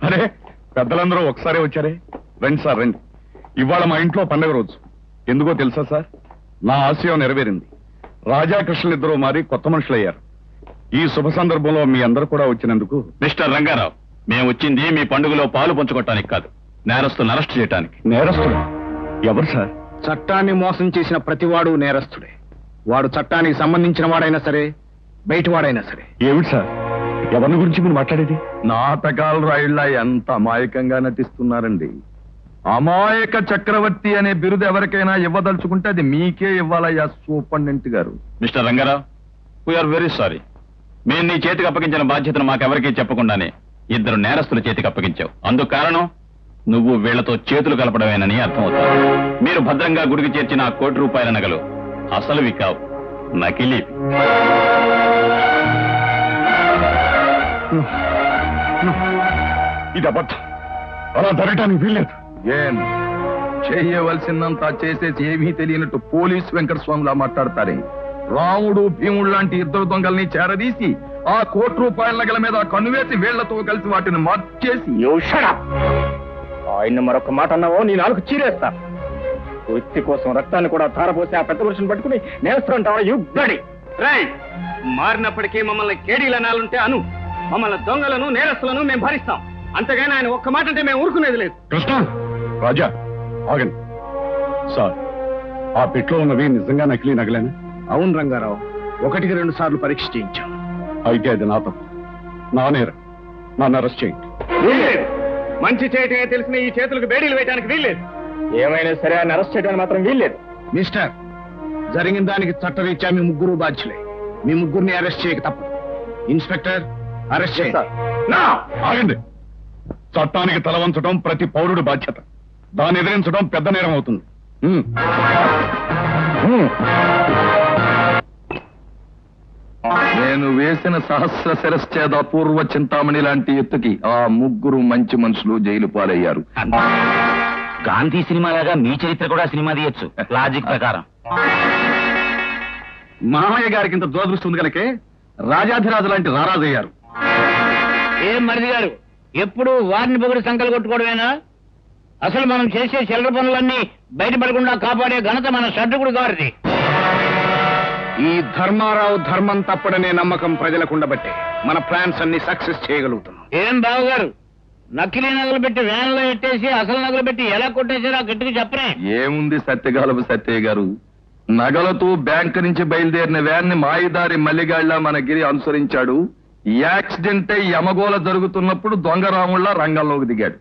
అరే పెద్దలందరూ ఒకసారి వచ్చారే. రండి సార్ రండి. ఇవాళ మా ఇంట్లో పండుగ రోజు. ఎందుకో తెలుసా సార్, నా ఆశయం నెరవేరింది. రాజాకృష్ణులిద్దరూ మారి కొత్త మనుషులయ్యారు. ఈ శుభ సందర్భంలో మీ అందరూ కూడా వచ్చినందుకు. మిస్టర్ రంగారావు, మేము వచ్చింది మీ పండుగలో పాలు పంచుకోవటానికి కాదు, నేరస్తులను అరెస్ట్ చేయటానికి. నేరస్తుడు ఎవరు సార్? చట్టాన్ని మోసం చేసిన ప్రతివాడు నేరస్తుడే. వాడు చట్టానికి సంబంధించిన వాడైనా సరే, బయట వాడైనా సరే. ఏమిటి సార్, ఎవరిని గురించి మీరు మాట్లాడేది? నాటకాలు రాయిళ్ళ ఎంత అమాయకంగా నటిస్తున్నారండి. అమాయక చక్రవర్తి అనే బిరుదు ఎవరికైనా ఇవ్వదలుచుకుంటే అది మీకే ఇవ్వాలయ్యా సూపరింటెండెంట్ గారు. Mister Rangarao, we're very sorry. మేము నీ చేతికి అప్పగించిన బాధ్యతను మాకెవరికీ చెప్పకుండానే ఇద్దరు నేరస్తుల చేతికి అప్పగించావు. అందుకు కారణం నువ్వు వీళ్లతో చేతులు కలపడమేనని అర్థమవుతుంది. మీరు భద్రంగా గుడికి చేర్చిన ఆ ₹1,00,00,000 నగలు అసలువి కావు, నకిలీ. ఇది అబద్ధం. అలా జరగటానికి వీల్లేదు. ఏం చేయవలసిందంతా చేసేసి ఏమీ తెలియనట్టు పోలీస్ వెంకటస్వామిలా మాట్లాడతారే. రాముడు భీముడు లాంటి ఇద్దరు దొంగల్ని చేరదీసి ఆ ₹1,00,00,000 నగల మీద కన్నువేసి వీళ్లతో కలిసి వాటిని మార్చేసి. ఆయన మరొక మాట అన్నావో నీ నాలుగు చీరేస్తా. వ్యక్తి కోసం రక్తాన్ని కూడా ధారపోసి ఆ పెద్ద పురుషుని పట్టుకుని నేస్తాంటావా? యుద్ధడి మారినప్పటికీ మమ్మల్ని కేడీలనాలుంటే అను. మమ్మల్ని దొంగలను నేరస్తులను మేము భరిస్తాం. అంతేగాని ఆయన ఒక్క మాట అంటే మేము ఊరుకునేది లేదు. కృష్ణ, రాజా ఆగండి. సార్, ఆ పెట్లో ఉన్నవి నిజంగా నకిలీ నగలేనా? అవును రంగారావు, 1-2 సార్లు పరీక్ష చేయించాం. అయితే అది నా తప్పు, నా నేరం. నన్ను అరెస్ట్ చేయండి. మంచి చేయటమే తెలిసిన ఈ చేతులకు బేడీలు వేయడానికి వీల్లేదు. ఏమైనా సరే ఆయన అరెస్ట్ చేయడానికి మాత్రం వీల్లేదు. మిస్టర్, జరిగిన దానికి చట్టరీత్యా మీ ముగ్గురు బాధ్యులే. మీ ముగ్గురిని అరెస్ట్ చేయక తప్పదు. ఇన్స్పెక్టర్, అరెస్ట్ చేయండి. ఆగండి. చట్టానికి తలవంచడం ప్రతి పౌరుడి బాధ్యత. దాన్ని ఎదిరించడం పెద్ద నేరం అవుతుంది. నేను వేసిన సహస్ర శిరశ్చేద పూర్వ చింతామణి లాంటి ఎత్తుకి ఆ ముగ్గురు మంచి మనుషులు జైలు పాలయ్యారు. గాంధీ సినిమాలాగా మీ చరిత్ర కూడా సినిమా తీయొచ్చు లాజిక్ ప్రకారం. మామయ్య గారికి ఇంత దురదృష్టి ఉంది కనుకే రాజాధిరాజు లాంటి రారాజయ్యారు. ఏం మరిది గారు, ఎప్పుడు వారిని పొగిడి సంకలు కొట్టుకోవడమేనా? అసలు మనం చేసే చిల్లర పనులన్నీ బయటపడకుండా కాపాడే ఘనత మన షడ్రుకుడు గారిది. ఈ ధర్మారావు ధర్మం తప్పడనే నమ్మకం ప్రజలకుండబట్టే మన ప్లాన్స్ అన్ని సక్సెస్ చేయగలుగుతున్నాం. ఏం బావగారు, నకిలీ నగలు పెట్టి వ్యాన్లో ఎట్టేసి అసలు నగలు పెట్టి ఎలా కొట్టేసారో గట్టిగా చెప్పరే. ఏముంది సత్యగాలపు సత్యయ్య గారు, నగలతో బ్యాంకు నుంచి బయలుదేరిన వ్యాన్ ని మాయిదారి మల్లిగాళ్ల మన గిరి అనుసరించాడు. యాక్సిడెంట్ అయి యమగోళ జరుగుతున్నప్పుడు దొంగరాముళ్ల రంగంలోకి దిగాడు.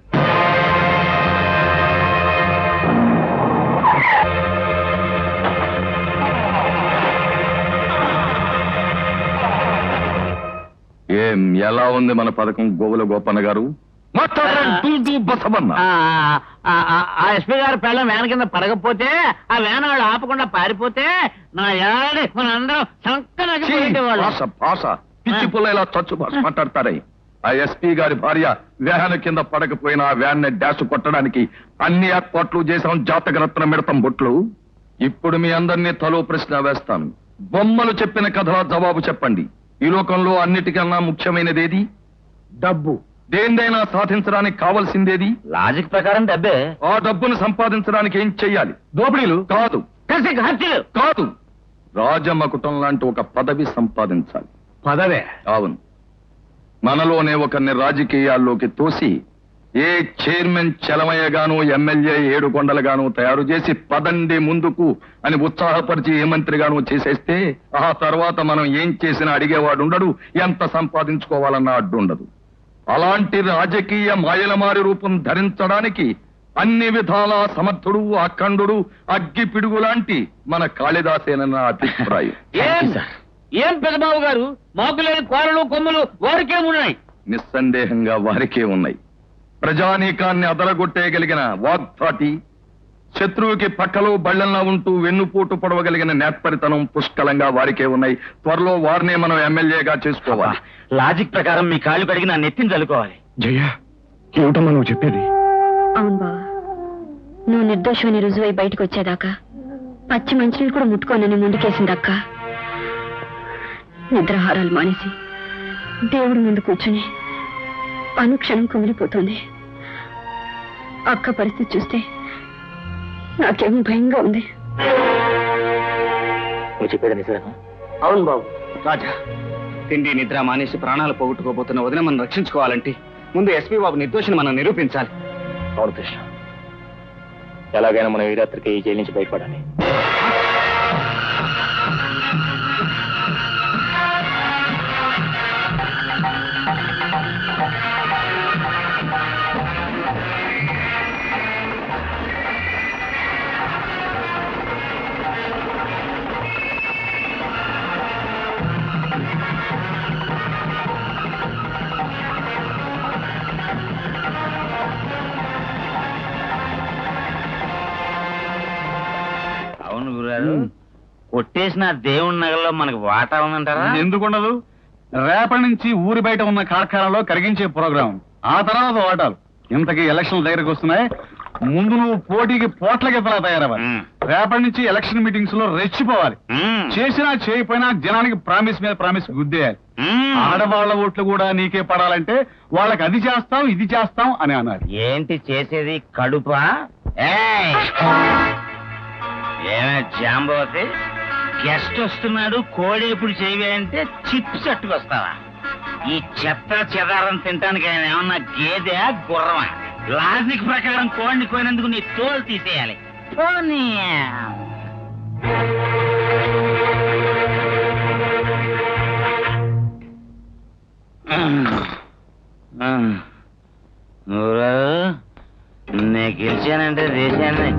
ఏం ఎలా ఉంది మన పథకం గోవుల గోపన్న గారు? ఆ ఎస్పీ గారి పిల్లలు వ్యాన్ కింద పడకపోతే, ఆ వ్యాన్ వాళ్ళు ఆపకుండా పారిపోతే నా ఏడాది మనందరం భాష పిచ్చి పుల్ల ఇలా చచ్చు భాష మాట్లాడతారే. ఆ ఎస్పీ గారి భార్య వ్యాన్ కింద పడకపోయినా ఆ వ్యాన్ ని డాష్ కొట్టడానికి అన్ని ఏర్పాట్లు చేసాం. జాతక రత్న మిడతం బొట్లు. ఇప్పుడు మీ అందరినీ తలో ప్రశ్న వేస్తాను. బొమ్మలు చెప్పిన కథల జవాబు చెప్పండి. ఈ లోకంలో అన్నిటికన్నా ముఖ్యమైనదేది? డబ్బు. దేనిదైనా సాధించడానికి కావలసిందేది? లాజిక్ ప్రకారం డబ్బే. ఆ డబ్బును సంపాదించడానికి ఏం చెయ్యాలి? దోపిడీలు కాదు, హత్యలు కాదు, రాజమకుటం లాంటి ఒక పదవి సంపాదించాలి. పదవే? అవును. మనలోనే ఒకరిని రాజకీయాల్లోకి తోసి ఏ చైర్మన్ చలమయ్యగాను ఎమ్మెల్యే 7 కొండలుగాను తయారు చేసి పదండి ముందుకు అని ఉత్సాహపరిచి ఏ మంత్రిగాను చేసేస్తే ఆ తర్వాత మనం ఏం చేసినా అడిగేవాడు ఉండడు, ఎంత సంపాదించుకోవాలన్నా అడ్డుండదు. అలాంటి రాజకీయ మాయలమారి రూపం ధరించడానికి అన్ని విధాలా సమర్థుడు, అఖండుడు, అగ్గి పిడుగు లాంటి మన కాళిదాసేనన్న అభిప్రాయం. ఏం పెద్దబాబు గారు, మాకు లేని కోరలు కొమ్ములు వారికే ఉన్నాయి. నిస్సందేహంగా వారికే ఉన్నాయి. ప్రజానీకాన్ని అదరగొట్టేయగలిగిన వాగ్ధాటి, శత్రువుకి పక్కలో బళ్ళంలా ఉంటూ వెన్నుపోటు పొడవగలిగిన నేత్పరితనం పుష్కలంగా వారికే ఉన్నాయి. త్వరలో వారినే మనం ఎమ్మెల్యేగా చేసుకోవాలి. లాజిక్ ప్రకారం మీ కాళ్ళు కడిగి నా నెత్తిని చల్లుకోవాలి. జయ, ఏమిటమ్మా నువ్వు చెప్పేది? అవును బావా, నువ్వు నిర్దోషమని రుజువై బయటకు వచ్చేదాకా పచ్చి మంచినీళ్ళు కూడా ముట్టుకోనని ముందుకేసిందక్క. నిద్రాహారాలు మానేసి దేవుడి ముందు కూర్చుని అనుక్షణం కుమిలిపోతుంది. అక్క పరిస్థితి చూస్తే నాకేమో భయంగా ఉంది. నువ్వు చెప్పేది నిజమేనా? అవును బాబు. రాజా, తిండి నిద్ర మానేసి ప్రాణాలు పోగొట్టుకోబోతున్న వదిన మనం రక్షించుకోవాలంటే ముందు ఎస్పీ బాబు నిర్దోషిని మనం నిరూపించాలి. అవును కృష్ణ, ఎలాగైనా మనం ఈ రాత్రికి ఈ జైలు నుంచి బయటపడాలి. అవును గురుగారు, కొట్టేసిన దేవుడి నగల్లో మనకు వాటా ఉందంటారా? ఎందుకుండదు? రేపటి నుంచి ఊరి బయట ఉన్న కార్ఖానాలో కరిగించే ప్రోగ్రాం, ఆ తర్వాత వాటాలు. ఇంతకీ ఎలక్షన్ల దగ్గరకు వస్తున్నాయి, ముందు నువ్వు పోటీకి పోట్ల గిత్తలా తయారవ్వాలి. రేపటి నుంచి ఎలక్షన్ మీటింగ్స్ లో రెచ్చిపోవాలి. చేసినా చేయకపోయినా జనానికి ప్రామిస్ మీద ప్రామిస్ గుద్దేయాలి. ఆడవాళ్ల ఓట్లు కూడా నీకే పడాలంటే వాళ్ళకి అది చేస్తాం ఇది చేస్తాం అని అన్నారు. ఏంటి చేసేది? కడుపా? ఏమే జాంబవతి, గెస్ట్ వస్తున్నాడు, కోడేపుడు చేయవే అంటే చిప్స్ అట్టుకొస్తావా? ఈ చెత్త చెదారం తినడానికి ఆయన ఏమన్నా గేదె గుర్రమా? లాజిక్ ప్రకారం కోడిని కోయినందుకు నీ తోలు తీసేయాలి. పోనీ నేను గెలిచానంటే దేశాన్ని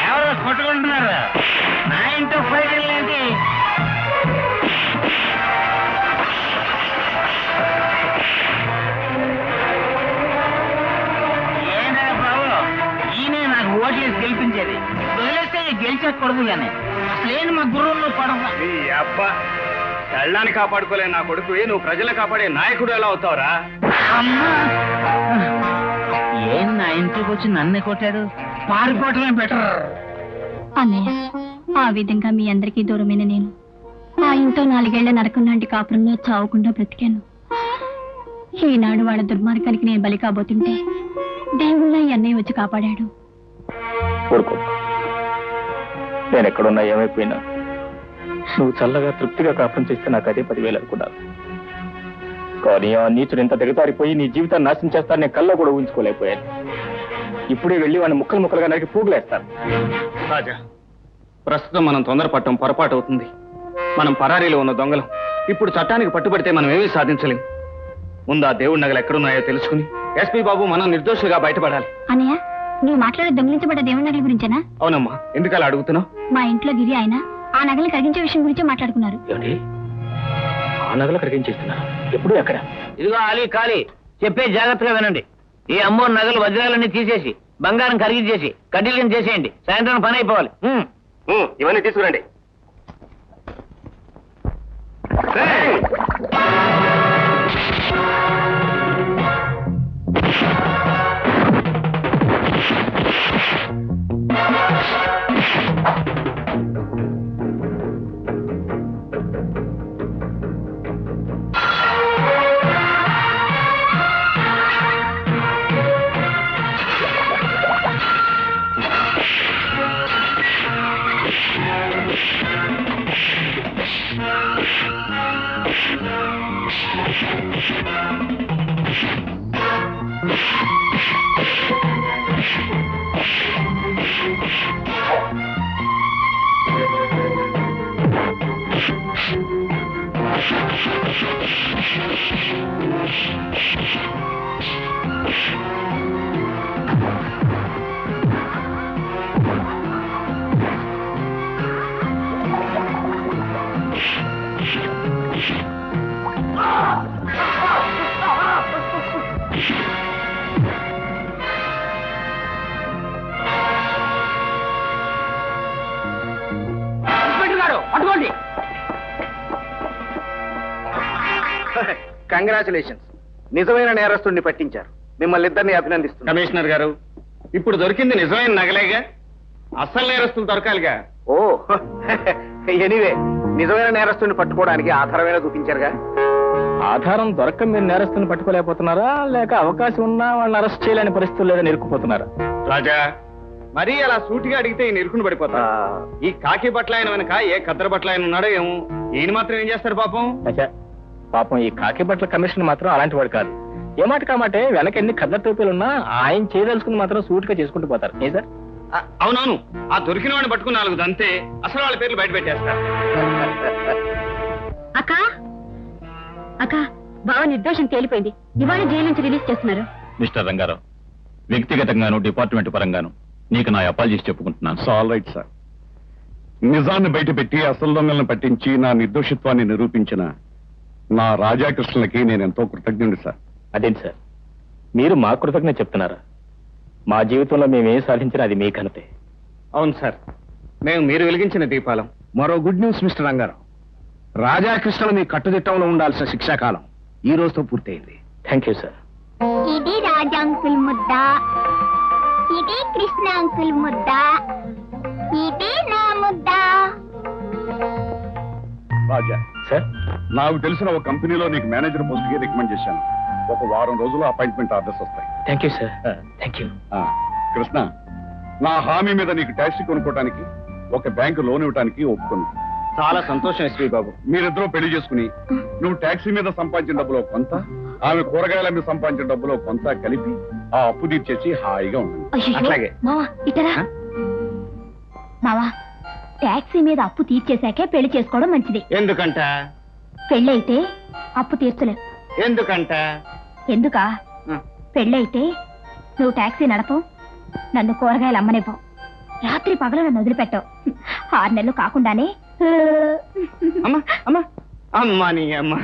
ఎవరో కొట్టుకుంటున్నారు. నా ఇంట్లో ఫైట్ ఏంటి? ఏనా బాబు, ఈయనే నాకు ఓట్లేసి గెలిపించేది. వదిలేస్తే గెలిచేకూడదు కానీ అసలేని మా గురువుల్లో పడవ. నీ అబ్బా, కళ్ళాన్ని కాపాడుకోలే నా కొడుకు నువ్వు ప్రజలు కాపాడే నాయకుడు ఎలా అవుతావురా? అమ్మా, ఏం నా ఇంటికి వచ్చి నన్నే కొట్టాడు? పారిపోవటమే బెటర్. అన్నయ్య, ఆ విధంగా మీ అందరికీ దూరమైన నేను ఆ ఇంట్లో 4 ఏళ్ల నరకం కాపురంలో చావకుండా బ్రతికాను. ఈనాడు వాళ్ళ దుర్మార్గానికి నేను బలి కాబోతుంటే దేవుళ్ళ ఈ అన్నయ్య వచ్చి కాపాడాడు. ఊరుకో, నేను ఎక్కడున్నా ఏమైపోయినా నువ్వు చల్లగా తృప్తిగా కాపురం చేస్తే నాకు అదే 10,000 అనుకున్నాను. కానీ ఆ నీచుడు ఎంత దిగతారిపోయి నీ జీవితాన్ని నాశనం చేస్తాను నేను కల్లో కూడా ఊహించుకోలేకపోయాను. ఇప్పుడే వెళ్ళి వాడిని ముక్కలు ముక్కలుగా నరికి పూగులేస్తాను. రాజా, ప్రస్తుతం మనం తొందరపడటం పొరపాటు అవుతుంది. మనం పరారీలో ఉన్న దొంగలం. ఇప్పుడు చట్టానికి పట్టుబడితే మనం ఏమీ సాధించలేం. ముందు ఆ దేవుడి నగలు ఎక్కడున్నాయో తెలుసుకుని ఎస్పీ బాబు మనం నిర్దోషులుగా బయటపడాలి. అన్నయ్య, నువ్వు మాట్లాడే దొంగిలించబడ్డ దేవుడి నగల గురించేనా? అవునమ్మా, ఎందుకలా అడుగుతున్నావు? మా ఇంట్లో గిరి ఆయన ఆ నగలు కరిగించే విషయం గురించే మాట్లాడుకున్నారు. ఏమిటి? ఆ నగలు కరిగించేస్తున్నా? ఎప్పుడు ఎక్కడ? ఇదిగో అలీ ఖాళీ, చెప్పే జాగ్రత్తగా వినండి. ఈ అమ్మోరు నగలు వజ్రాలన్నీ తీసేసి బంగారం కరిగించేసి కడ్డీలను చేసేయండి. సాయంత్రం పని అయిపోవాలి. ఇవన్నీ తీసుకురండి. పట్టుకోండి. కంగ్రాచులేషన్స్, నిజమైన నేరస్తుడిని పట్టించారు. మిమ్మల్ని ఇద్దరిని అభినందిస్తున్నారు. కమిషనర్ గారు, ఇప్పుడు దొరికింది నిజమైన నగలేగా, అసలు నేరస్తులు దొరకాలిగా. ఓ ఎనీవే, నిజమైన నేరస్తుడిని పట్టుకోవడానికి ఆధారమైన చూపించారుగా. ఆధారం దొరక్క మీరు నేరస్తుని పట్టుకోలేకపోతున్నారా, లేక అవకాశం ఉన్నా వాళ్ళని అరెస్ట్ చేయలేని పరిస్థితులు లేదని ఇరుక్కుపోతున్నారా? రాజా, మరీ అలా సూటిగా అడిగితే ఈయన ఇరుకుని పడిపోతా. ఈ కాకి బట్టల ఆయన వెనక ఏ కద్దరు బట్టల ఆయన ఉన్నాడో ఏమో. ఈయన మాత్రం ఏం చేస్తారు పాపం? పాపం ఈ కాకి బట్టల కమిషన్ మాత్రం అలాంటి వాడు కాదు. ఏమాట కామాటే వెనక ఎన్ని కద్దరు టోపీలు ఉన్నా ఆయన చేయదలుచుకుని మాత్రం సూటిగా చేసుకుంటూ పోతారు. ఏ సార్? అవునవును, ఆ దొరికిన వాడిని పట్టుకుని 4 అంతే, అసలు వాళ్ళ పేర్లు బయట పెట్టేస్తారు. అక్క అక్క, బావ నిర్దోషం తేలిపోయింది. ఇవాళ జైలు నుంచి రిలీజ్ చేస్తున్నారు. మిస్టర్ రంగారావు, వ్యక్తిగతంగాను డిపార్ట్మెంట్ పరంగాను నీకు నా అపాలజీస్ చెప్పుకుంటున్నాను. All right sir. నిజాన్ని బయటపెట్టి అసలు దొంగలను పట్టించి నా నిర్దోషిత్వాన్ని నిరూపించిన నా రాజాకృష్ణులకి నేను ఎంతో కృతజ్ఞుడి సార్. అదేంటి సార్, మీరు మా కృతజ్ఞత చెప్తున్నారా? మా జీవితంలో మేమేం సాధించినా అది మీ ఘనతే. అవును సార్, మేము మీరు వెలిగించిన దీపాలం. మరో గుడ్ న్యూస్ మిస్టర్ రంగారావు, రాజాకృష్ణలు మీ కట్టుదిట్టంలో ఉండాల్సిన శిక్షాకాలం ఈ రోజుతో పూర్తయింది. Thank you sir. ఇది రాజా అంకుల్ ముద్ద, ఇది కృష్ణ అంకుల్ ముద్ద, ఇది నా ముద్ద. రాజా సార్, నాకు తెలిసిన ఒక కంపెనీలో నీకు మేనేజర్ పోస్ట్ కి రికమెండ్ చేశాను. ఒక వారం రోజుల్లో అపాయింట్మెంట్ ఆర్డర్స్ వస్తాయి. Thank you sir. Thank you. Krishna, నా హామీ మీద నీకు ట్యాక్సీ కొనుక్కోవడానికి ఒక బ్యాంకు లోన్ ఇవ్వడానికి ఒప్పుకుంది. చాలా సంతోషం ఎస్పీ బాబు. మీరిద్దరూ పెళ్లి చేసుకుని నువ్వు ట్యాక్సీ మీద సంపాదించిన డబ్బులో కొంత, ఆమె కూరగాయల మీద సంపాదించిన డబ్బులో కొంత కలిపి ఆ అప్పు తీర్చేసి హాయిగా ఉంటుంది. అట్లాగే. మావా ఇటరా. మావా, టాక్సీ మీద అప్పు తీర్చేశాకే పెళ్లి చేసుకోవడం మంచిది. ఎందుకంట? పెళ్ళైతే అప్పు తీర్చలేవు. ఎందుకంట? ఎందుకా? పెళ్ళైతే నువ్వు టాక్సీ నడపవు, నన్ను కూరగాయలు అమ్మనివ్వవు, రాత్రి పగలు నన్ను వదిలిపెట్టవు. 6 నెలలు కాకుండానే అమ్మా అమ్మా అమ్మా నీ అమ్మా